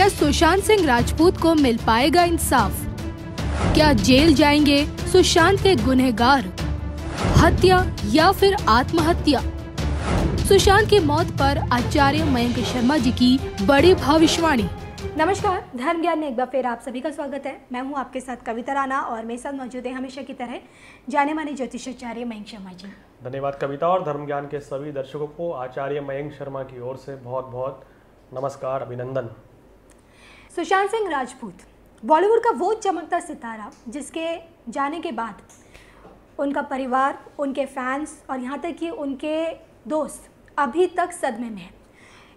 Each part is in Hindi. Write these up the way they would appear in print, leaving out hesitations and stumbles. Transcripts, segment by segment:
क्या सुशांत सिंह राजपूत को मिल पाएगा इंसाफ? क्या जेल जाएंगे सुशांत के गुनहगार? हत्या या फिर आत्महत्या? सुशांत की मौत पर आचार्य मयंक शर्मा जी की बड़ी भविष्यवाणी। नमस्कार, धर्म ज्ञान में एक बार फिर आप सभी का स्वागत है। मैं हूं आपके साथ कविता राणा और मेरे साथ मौजूद है हमेशा की तरह जाने माने ज्योतिषाचार्य मयंक शर्मा जी। धन्यवाद कविता, और धर्म ज्ञान के सभी दर्शकों को आचार्य मयंक शर्मा की ओर से बहुत बहुत नमस्कार, अभिनंदन। सुशांत सिंह राजपूत बॉलीवुड का वो चमकता सितारा जिसके जाने के बाद उनका परिवार, उनके फैंस और यहाँ तक कि उनके दोस्त अभी तक सदमे में हैं।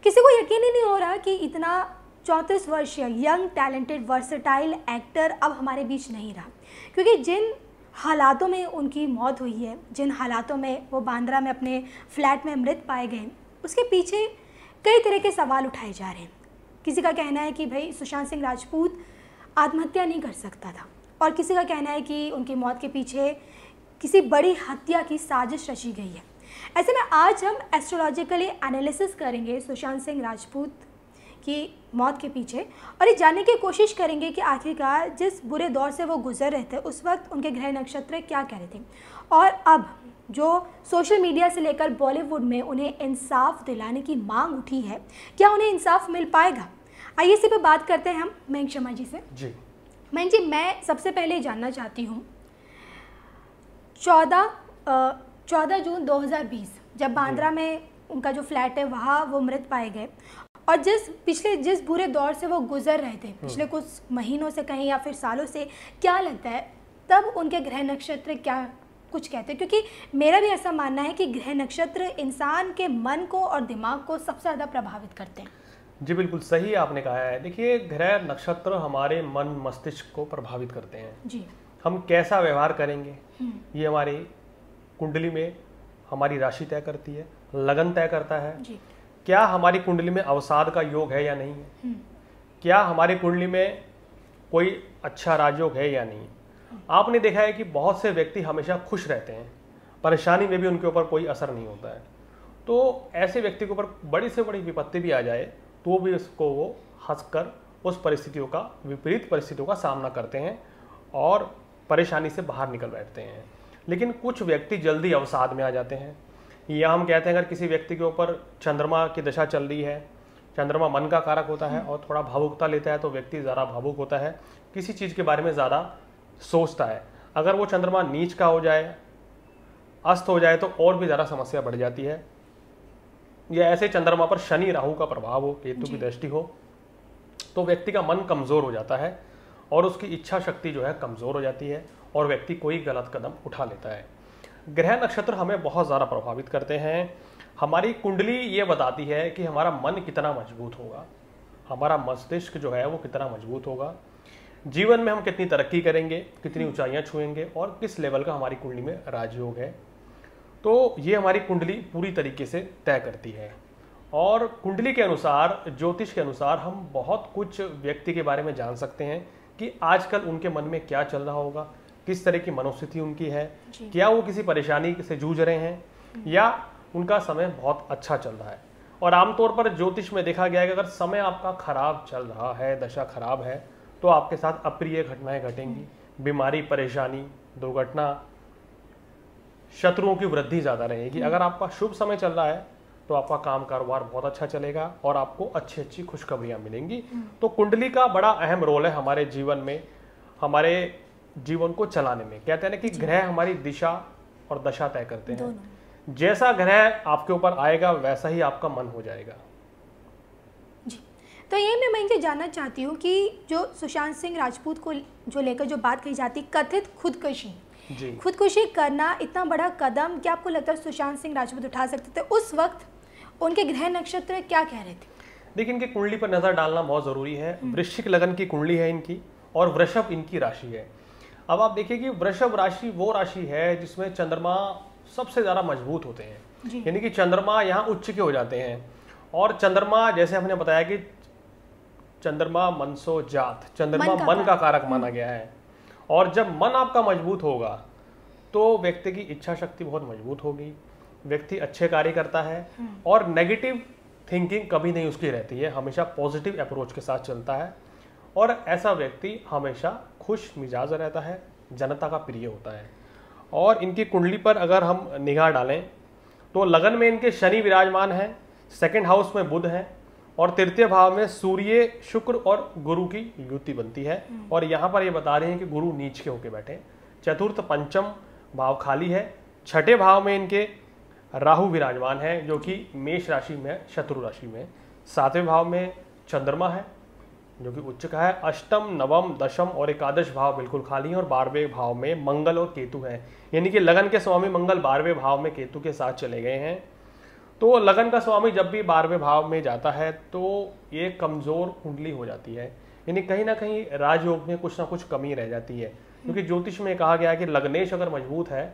किसी को यकीन ही नहीं हो रहा कि इतना 34 वर्षीय यंग टैलेंटेड वर्सेटाइल एक्टर अब हमारे बीच नहीं रहा, क्योंकि जिन हालातों में उनकी मौत हुई है, जिन हालातों में वो बांद्रा में अपने फ्लैट में मृत पाए गए, उसके पीछे कई तरह के सवाल उठाए जा रहे हैं। किसी का कहना है कि भाई सुशांत सिंह राजपूत आत्महत्या नहीं कर सकता था, और किसी का कहना है कि उनकी मौत के पीछे किसी बड़ी हत्या की साजिश रची गई है। ऐसे में आज हम एस्ट्रोलॉजिकली एनालिसिस करेंगे सुशांत सिंह राजपूत की मौत के पीछे, और ये जानने की कोशिश करेंगे कि आखिरकार जिस बुरे दौर से वो गुजर रहे थे उस वक्त उनके ग्रह नक्षत्र क्या कह रहे थे, और अब जो सोशल मीडिया से लेकर बॉलीवुड में उन्हें इंसाफ दिलाने की मांग उठी है, क्या उन्हें इंसाफ मिल पाएगा? आइए इसी पे बात करते हैं हम मयंक शर्मा जी से। जी मयंक जी, मैं सबसे पहले जानना चाहती हूँ 14 जून 2020 जब बांद्रा में उनका जो फ्लैट है वहाँ वो मृत पाए गए, और जिस बुरे दौर से वो गुजर रहे थे पिछले कुछ महीनों से कहीं या फिर सालों से, क्या लगता है तब उनके ग्रह नक्षत्र क्या कुछ कहते हैं? क्योंकि मेरा भी ऐसा मानना है कि ग्रह नक्षत्र इंसान के मन को और दिमाग को सबसे ज़्यादा प्रभावित करते हैं। जी बिल्कुल सही आपने कहा है। देखिए, ग्रह नक्षत्र हमारे मन मस्तिष्क को प्रभावित करते हैं जी। हम कैसा व्यवहार करेंगे ये हमारी कुंडली में हमारी राशि तय करती है, लगन तय करता है जी। क्या हमारी कुंडली में अवसाद का योग है या नहीं है, क्या हमारी कुंडली में कोई अच्छा राजयोग है या नहीं। आपने देखा है कि बहुत से व्यक्ति हमेशा खुश रहते हैं, परेशानी में भी उनके ऊपर कोई असर नहीं होता है। तो ऐसे व्यक्ति के ऊपर बड़ी से बड़ी विपत्ति भी आ जाए तो भी उसको वो हंसकर उस परिस्थितियों का, विपरीत परिस्थितियों का सामना करते हैं और परेशानी से बाहर निकल बैठते हैं। लेकिन कुछ व्यक्ति जल्दी अवसाद में आ जाते हैं, या हम कहते हैं अगर किसी व्यक्ति के ऊपर चंद्रमा की दशा चल रही है, चंद्रमा मन का कारक होता है और थोड़ा भावुकता लेता है, तो व्यक्ति ज़्यादा भावुक होता है, किसी चीज़ के बारे में ज़्यादा सोचता है। अगर वो चंद्रमा नीच का हो जाए, अस्त हो जाए, तो और भी ज़्यादा समस्या बढ़ जाती है। या ऐसे चंद्रमा पर शनि राहु का प्रभाव हो, केतु की दृष्टि हो, तो व्यक्ति का मन कमज़ोर हो जाता है और उसकी इच्छा शक्ति जो है कमज़ोर हो जाती है और व्यक्ति कोई गलत कदम उठा लेता है। ग्रह नक्षत्र हमें बहुत ज़्यादा प्रभावित करते हैं। हमारी कुंडली ये बताती है कि हमारा मन कितना मजबूत होगा, हमारा मस्तिष्क जो है वो कितना मजबूत होगा, जीवन में हम कितनी तरक्की करेंगे, कितनी ऊंचाइयां छुएंगे और किस लेवल का हमारी कुंडली में राजयोग है। तो ये हमारी कुंडली पूरी तरीके से तय करती है। और कुंडली के अनुसार, ज्योतिष के अनुसार हम बहुत कुछ व्यक्ति के बारे में जान सकते हैं कि आजकल उनके मन में क्या चल रहा होगा, किस तरह की मनोस्थिति उनकी है, क्या वो किसी परेशानी से जूझ रहे हैं या उनका समय बहुत अच्छा चल रहा है। और आमतौर पर ज्योतिष में देखा गया है कि अगर समय आपका खराब चल रहा है, दशा खराब है, तो आपके साथ अप्रिय घटनाएं घटेंगी, बीमारी, परेशानी, दुर्घटना, शत्रुओं की वृद्धि ज़्यादा रहेगी। अगर आपका शुभ समय चल रहा है तो आपका काम कारोबार बहुत अच्छा चलेगा और आपको अच्छी अच्छी खुशखबरियां मिलेंगी। तो कुंडली का बड़ा अहम रोल है हमारे जीवन में, हमारे जीवन को चलाने में। कहते हैं ना कि ग्रह हमारी दिशा और दशा तय करते हैं। जैसा ग्रह आपके ऊपर आएगा वैसा ही आपका मन हो जाएगा जी। तो ये मैं इनसे जानना चाहती हूँ कि जो सुशांत सिंह राजपूत को जो लेकर जो बात कही जाती, कथित खुदकुशी करना इतना बड़ा कदम, क्या आपको लगता है सुशांत सिंह राजपूत उठा सकते थे? उस वक्त उनके ग्रह नक्षत्र क्या कह रहे थे? देखिए, इनकी कुंडली पर नजर डालना बहुत जरूरी है। वृश्चिक लगन की कुंडली है इनकी और वृषभ इनकी राशि है। अब आप देखिए कि वृषभ राशि वो राशि है जिसमें चंद्रमा सबसे ज्यादा मजबूत होते हैं, यानी कि चंद्रमा यहाँ उच्च के हो जाते हैं। और चंद्रमा, जैसे हमने बताया कि चंद्रमा मनसो जात, चंद्रमा मन का कारक माना गया है। और जब मन आपका मजबूत होगा तो व्यक्ति की इच्छा शक्ति बहुत मजबूत होगी, व्यक्ति अच्छे कार्य करता है और नेगेटिव थिंकिंग कभी नहीं उसकी रहती है, हमेशा पॉजिटिव अप्रोच के साथ चलता है और ऐसा व्यक्ति हमेशा खुश मिजाज रहता है, जनता का प्रिय होता है। और इनकी कुंडली पर अगर हम निगाह डालें तो लगन में इनके शनि विराजमान हैं, सेकंड हाउस में बुध है और तृतीय भाव में सूर्य, शुक्र और गुरु की युति बनती है। और यहाँ पर ये बता रहे हैं कि गुरु नीच के होके बैठे। चतुर्थ पंचम भाव खाली है। छठे भाव में इनके राहु विराजमान है जो कि मेष राशि में, शत्रु राशि में। सातवें भाव में चंद्रमा है जो कि उच्च का है। अष्टम, नवम, दशम और एकादश भाव बिल्कुल खाली हैं और 12वें भाव में मंगल और केतु हैं। यानी कि लगन के स्वामी मंगल 12वें भाव में केतु के साथ चले गए हैं। तो लगन का स्वामी जब भी 12वें भाव में जाता है तो ये कमजोर कुंडली हो जाती है, यानी कहीं ना कहीं राजयोग में कुछ ना कुछ कमी रह जाती है। क्योंकि ज्योतिष में कहा गया है कि लग्नेश अगर मजबूत है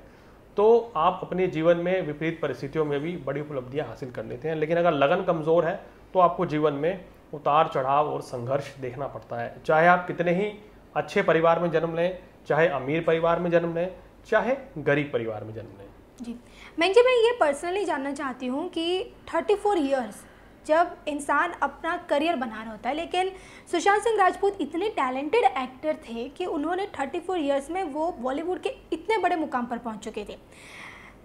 तो आप अपने जीवन में विपरीत परिस्थितियों में भी बड़ी उपलब्धियां हासिल कर लेते हैं, लेकिन अगर लगन कमजोर है तो आपको जीवन में उतार चढ़ाव और संघर्ष देखना पड़ता है। चाहे आप कितने ही अच्छे परिवार में जन्म लें, चाहे अमीर परिवार में जन्म लें, चाहे गरीब परिवार में जन्म लें। जी मैं ये पर्सनली जानना चाहती हूँ कि 34 इयर्स जब इंसान अपना करियर बना रहा होता है, लेकिन सुशांत सिंह राजपूत इतने टैलेंटेड एक्टर थे कि उन्होंने 34 इयर्स में वो बॉलीवुड के इतने बड़े मुकाम पर पहुंच चुके थे।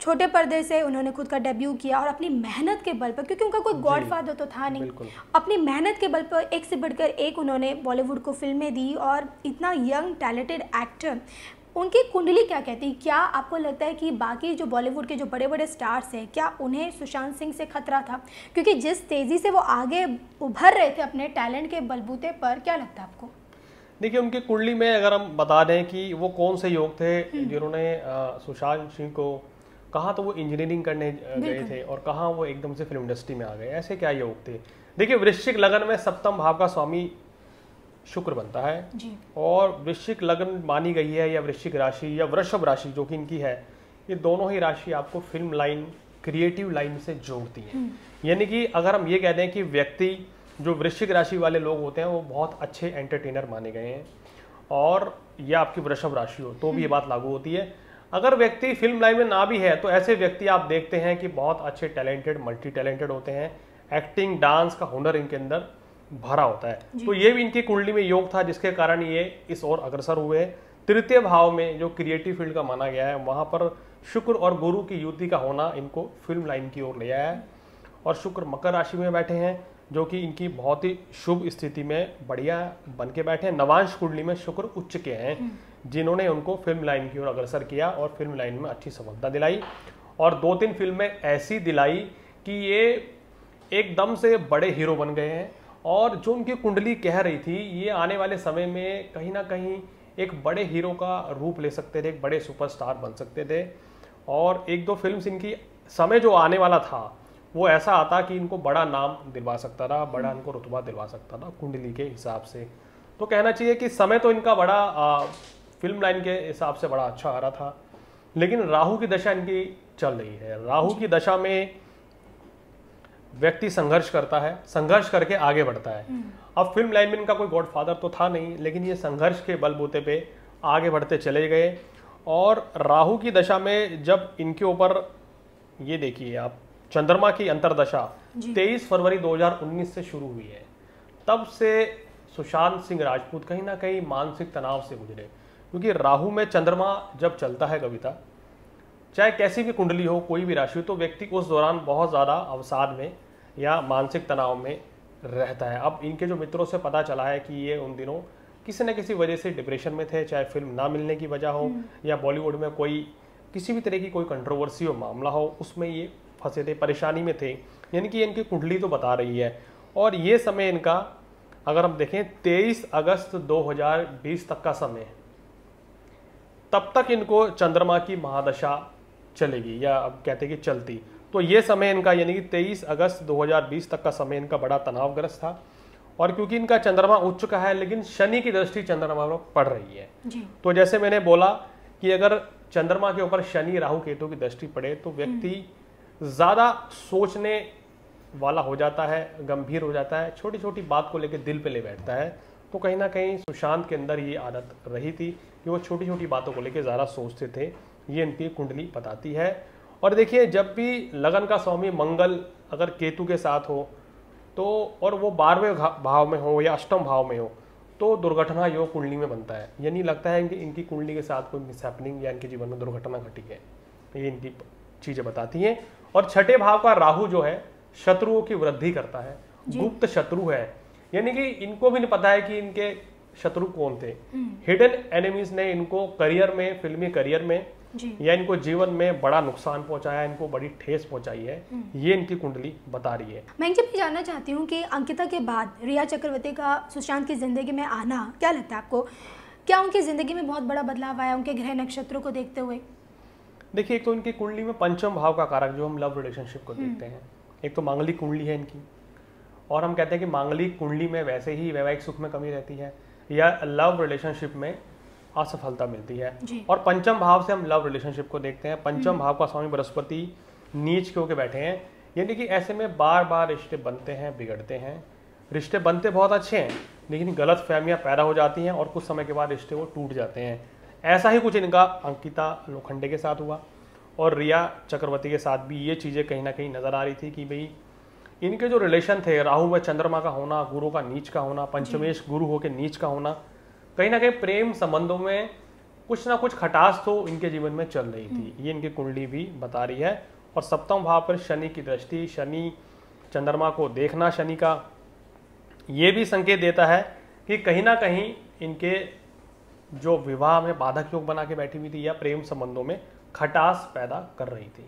छोटे पर्दे से उन्होंने खुद का डेब्यू किया और अपनी मेहनत के बल पर, क्योंकि उनका कोई गॉडफादर तो था नहीं, अपनी मेहनत के बल पर एक से बढ़कर एक उन्होंने बॉलीवुड को फिल्में दी। और इतना यंग टैलेंटेड एक्टर, उनकी कुंडली क्या कहती है? क्या आपको लगता है कि बाकी जो बॉलीवुड के जो बड़े बड़े स्टार्स हैं, क्या उन्हें सुशांत सिंह से खतरा था? क्योंकि जिस तेज़ी से वो आगे उभर रहे थे अपने टैलेंट के बलबूते पर, क्या लगता है आपको? देखिए, उनकी कुंडली में अगर हम बता दें कि वो कौन से योग थे जिन्होंने सुशांत सिंह को, कहाँ तो वो इंजीनियरिंग करने गए थे और कहाँ वो एकदम से फिल्म इंडस्ट्री में आ गए, ऐसे क्या योग थे? देखिए, वृश्चिक लगन में सप्तम भाव का स्वामी शुक्र बनता है जी। और वृश्चिक लगन मानी गई है, या वृश्चिक राशि या वृषभ राशि जो कि इनकी है, ये दोनों ही राशि आपको फिल्म लाइन, क्रिएटिव लाइन से जोड़ती है। यानी कि अगर हम ये कह दें कि व्यक्ति जो वृश्चिक राशि वाले लोग होते हैं वो बहुत अच्छे एंटरटेनर माने गए हैं, और या आपकी वृषभ राशि हो तो भी ये बात लागू होती है। अगर व्यक्ति फिल्म लाइन में ना भी है तो ऐसे व्यक्ति आप देखते हैं कि बहुत अच्छे टैलेंटेड, मल्टी टैलेंटेड होते हैं। एक्टिंग, डांस का हुनर इनके अंदर भरा होता है। तो ये भी इनकी कुंडली में योग था जिसके कारण ये इस ओर अग्रसर हुए। तृतीय भाव में जो क्रिएटिव फील्ड का माना गया है, वहां पर शुक्र और गुरु की युति का होना इनको फिल्म लाइन की ओर ले आया है। और शुक्र मकर राशि में बैठे हैं जो कि इनकी बहुत ही शुभ स्थिति में बढ़िया बन के बैठे हैं। नवांश कुंडली में शुक्र उच्च के हैं जिन्होंने उनको फिल्म लाइन की ओर अग्रसर किया और फिल्म लाइन में अच्छी सफलता दिलाई, और 2-3 फिल्में ऐसी दिलाई कि ये एकदम से बड़े हीरो बन गए हैं। और जो उनकी कुंडली कह रही थी, ये आने वाले समय में कहीं ना कहीं एक बड़े हीरो का रूप ले सकते थे, एक बड़े सुपरस्टार बन सकते थे। और 1-2 फिल्म्स इनकी समय जो आने वाला था वो ऐसा आता कि इनको बड़ा नाम दिलवा सकता था, बड़ा इनको रुतबा दिलवा सकता था कुंडली के हिसाब से। तो कहना चाहिए कि समय तो इनका बड़ा फिल्म लाइन के हिसाब से बड़ा अच्छा आ रहा था, लेकिन राहु की दशा इनकी चल रही है। राहु की दशा में व्यक्ति संघर्ष करता है, संघर्ष करके आगे बढ़ता है। अब फिल्म लाइन में इनका कोई गॉडफादर तो था नहीं, लेकिन ये संघर्ष के बलबूते पे आगे बढ़ते चले गए। और राहु की दशा में जब इनके ऊपर, ये देखिए आप, चंद्रमा की अंतरदशा 23 फरवरी 2019 से शुरू हुई है, तब से सुशांत सिंह राजपूत कहीं ना कहीं मानसिक तनाव से गुजरे। क्योंकि राहु में चंद्रमा जब चलता है कविता, चाहे कैसी भी कुंडली हो, कोई भी राशि हो, तो व्यक्ति उस दौरान बहुत ज़्यादा अवसाद में या मानसिक तनाव में रहता है। अब इनके जो मित्रों से पता चला है कि ये उन दिनों किसी न किसी वजह से डिप्रेशन में थे, चाहे फिल्म ना मिलने की वजह हो या बॉलीवुड में कोई किसी भी तरह की कोई कंट्रोवर्सी हो, मामला हो, उसमें ये फंसे थे, परेशानी में थे। यानी कि इनकी कुंडली तो बता रही है। और ये समय इनका अगर हम देखें 23 अगस्त 2020 तक का समय, तब तक इनको चंद्रमा की महादशा चलेगी, या अब कहते हैं कि चलती। तो ये समय इनका, यानी कि 23 अगस्त 2020 तक का समय इनका बड़ा तनावग्रस्त था। और क्योंकि इनका चंद्रमा उच्च का है, लेकिन शनि की दृष्टि चंद्रमा पर पड़ रही है जी। तो जैसे मैंने बोला कि अगर चंद्रमा के ऊपर शनि, राहु, केतु की दृष्टि पड़े तो व्यक्ति ज्यादा सोचने वाला हो जाता है, गंभीर हो जाता है, छोटी छोटी बात को लेकर दिल पे ले बैठता है। तो कहीं ना कहीं सुशांत के अंदर ये आदत रही थी कि वो छोटी छोटी बातों को लेकर ज़्यादा सोचते थे, ये इनकी कुंडली बताती है। और देखिए, जब भी लगन का स्वामी मंगल अगर केतु के साथ हो तो और वो 12वें भाव में हो या अष्टम भाव में हो तो दुर्घटना योग कुंडली में बनता है। यानी लगता है कि इनकी कुंडली के साथ कोई मिसहैपनिंग या इनके जीवन में दुर्घटना घटी है, ये इनकी चीजें बताती हैं। और छठे भाव का राहु जो है शत्रुओं की वृद्धि करता है, गुप्त शत्रु है, यानी कि इनको भी नहीं पता है कि इनके शत्रु कौन थे। हिडन एनिमीज ने इनको करियर में, फिल्मी करियर में या इनको जीवन में बड़ा नुकसान पहुंचाया, इनको बड़ी ठेस पहुंचाई है, ये इनकी कुंडली बता रही है। मैं जब ये जानना चाहती हूँ कि अंकिता के बाद रिया चक्रवर्ती का सुशांत की जिंदगी में आना, क्या लगता है आपको, क्या उनकी जिंदगी में बहुत बड़ा बदलाव आया उनके ग्रह नक्षत्रों को देखते हुए? देखिए, एक तो इनकी कुंडली में पंचम भाव का कारक जो हम लव रिलेशनशिप को देखते हैं, एक तो मांगलिक कुंडली है इनकी, और हम कहते हैं कि मांगलिक कुंडली में वैसे ही वैवाहिक सुख में कमी रहती है या लव रिलेशनशिप में असफलता मिलती है। और पंचम भाव से हम लव रिलेशनशिप को देखते हैं। पंचम भाव का स्वामी बृहस्पति नीच के होके बैठे हैं, यानी कि ऐसे में बार बार रिश्ते बनते हैं, बिगड़ते हैं। रिश्ते बनते बहुत अच्छे हैं लेकिन गलत फहमियाँ पैदा हो जाती हैं और कुछ समय के बाद रिश्ते वो टूट जाते हैं। ऐसा ही कुछ इनका अंकिता लोखंडे के साथ हुआ और रिया चक्रवर्ती के साथ भी ये चीज़ें कहीं ना कहीं नज़र आ रही थी कि भाई इनके जो रिलेशन थे, राहु में चंद्रमा का होना, गुरु का नीच का होना, पंचमेश गुरु होकर नीच का होना, कहीं ना कहीं प्रेम संबंधों में कुछ ना कुछ खटास तो इनके जीवन में चल रही थी, ये इनकी कुंडली भी बता रही है। और सप्तम भाव पर शनि की दृष्टि, शनि चंद्रमा को देखना शनि का, ये भी संकेत देता है कि कहीं ना कहीं इनके जो विवाह में बाधक योग बना के बैठी हुई थी या प्रेम संबंधों में खटास पैदा कर रही थी।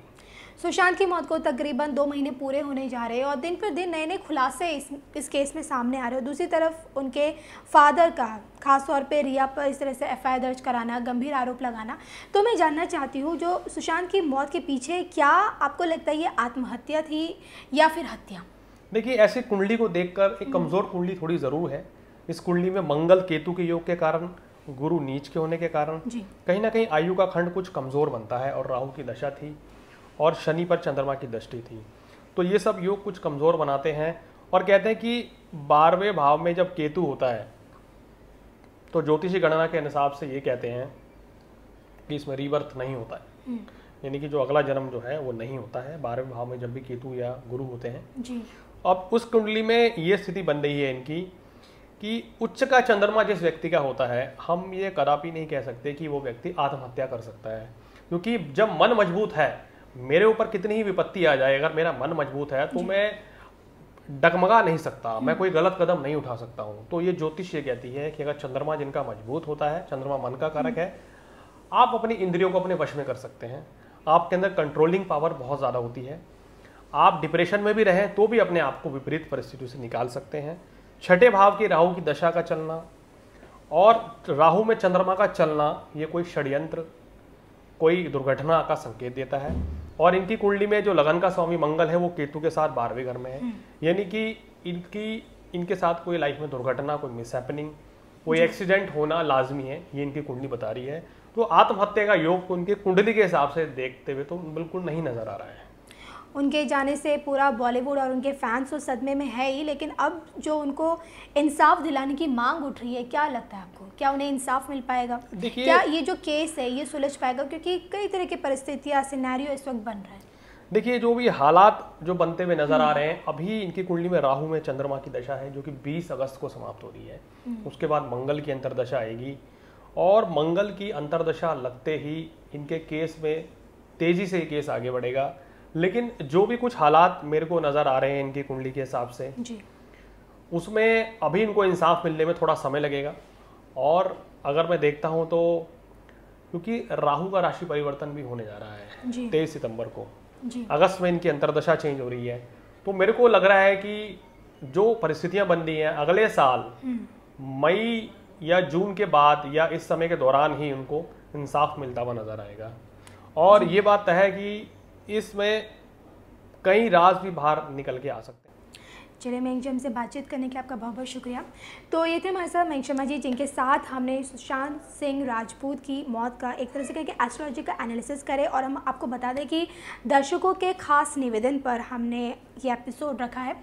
सुशांत की मौत को तकरीबन 2 महीने पूरे होने जा रहे हैं और दिन पर दिन नए नए खुलासे इस केस में सामने आ रहे हैं। दूसरी तरफ उनके फादर का खासतौर पे रिया पर इस तरह से एफआईआर दर्ज कराना, गंभीर आरोप लगाना। तो मैं जानना चाहती हूँ, जो सुशांत की मौत के पीछे क्या आपको लगता है ये आत्महत्या थी या फिर हत्या? देखिए, ऐसी कुंडली को देखकर एक कमजोर कुंडली थोड़ी जरूर है। इस कुंडली में मंगल केतु के योग के कारण, गुरु नीच के होने के कारण कहीं ना कहीं आयु का खंड कुछ कमजोर बनता है और राहु की दशा थी और शनि पर चंद्रमा की दृष्टि थी, तो ये सब योग कुछ कमजोर बनाते हैं। और कहते हैं कि 12वें भाव में जब केतु होता है तो ज्योतिषी गणना के हिसाब से ये कहते हैं कि इसमें रीबर्थ नहीं होता है, यानी कि जो अगला जन्म जो है वो नहीं होता है 12वें भाव में जब भी केतु या गुरु होते हैं जी। अब उस कुंडली में ये स्थिति बन रही है इनकी कि उच्च का चंद्रमा जिस व्यक्ति का होता है, हम ये कदापि नहीं कह सकते कि वो व्यक्ति आत्महत्या कर सकता है, क्योंकि जब मन मजबूत है, मेरे ऊपर कितनी ही विपत्ति आ जाए, अगर मेरा मन मजबूत है तो मैं डगमगा नहीं सकता, मैं कोई गलत कदम नहीं उठा सकता हूं। तो ये ज्योतिष ये कहती है कि अगर चंद्रमा जिनका मजबूत होता है, चंद्रमा मन का कारक है, आप अपनी इंद्रियों को अपने वश में कर सकते हैं, आपके अंदर कंट्रोलिंग पावर बहुत ज़्यादा होती है, आप डिप्रेशन में भी रहें तो भी अपने आप को विपरीत परिस्थितियों से निकाल सकते हैं। छठे भाव की राहु की दशा का चलना और राहु में चंद्रमा का चलना, ये कोई षड्यंत्र, कोई दुर्घटना का संकेत देता है। और इनकी कुंडली में जो लगन का स्वामी मंगल है वो केतु के साथ 12वें घर में है, यानी कि इनके साथ कोई लाइफ में दुर्घटना, कोई मिसहैपनिंग, कोई एक्सीडेंट होना लाजमी है, ये इनकी कुंडली बता रही है। तो आत्महत्या का योग उनके कुंडली के हिसाब से देखते हुए तो बिल्कुल नहीं नजर आ रहा है। उनके जाने से पूरा बॉलीवुड और उनके फैंस तो सदमे में है ही, लेकिन अब जो उनको इंसाफ दिलाने की मांग उठ रही है, क्या लगता है आपको, क्या उन्हें इंसाफ मिल पाएगा? क्या ये जो केस है ये सुलझ पाएगा? क्योंकि कई तरह की परिस्थितियां, सिनेरियो इस वक्त बन रहे हैं। देखिए, जो भी हालात जो बनते हुए नजर आ रहे हैं, अभी इनकी कुंडली में राहु में चंद्रमा की दशा है जो कि 20 अगस्त को समाप्त हो रही है। उसके बाद मंगल की अंतरदशा आएगी और मंगल की अंतरदशा लगते ही इनके केस में तेजी से केस आगे बढ़ेगा। लेकिन जो भी कुछ हालात मेरे को नजर आ रहे हैं इनकी कुंडली के हिसाब से जी, उसमें अभी इनको इंसाफ मिलने में थोड़ा समय लगेगा। और अगर मैं देखता हूं तो क्योंकि राहु का राशि परिवर्तन भी होने जा रहा है 23 सितंबर को, अगस्त में इनकी अंतरदशा चेंज हो रही है, तो मेरे को लग रहा है कि जो परिस्थितियां बन रही हैं अगले साल मई या जून के बाद या इस समय के दौरान ही उनको इंसाफ मिलता हुआ नजर आएगा। और ये बात तय है कि इसमें कई राज भी बाहर निकल के आ सकते हैं। चलिए मयंक जी, हमसे बातचीत करने के लिए आपका बहुत बहुत शुक्रिया। तो ये थे हमारे साथ मयंक शर्मा जी, जिनके साथ हमने सुशांत सिंह राजपूत की मौत का एक तरह से करके एस्ट्रोलॉजी का एनालिसिस करे। और हम आपको बता दें कि दर्शकों के खास निवेदन पर हमने ये एपिसोड रखा है।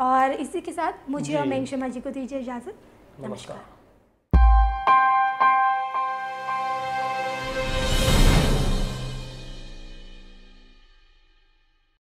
और इसी के साथ मुझे और मयंक शर्मा जी को दीजिए इजाज़त। नमस्कार।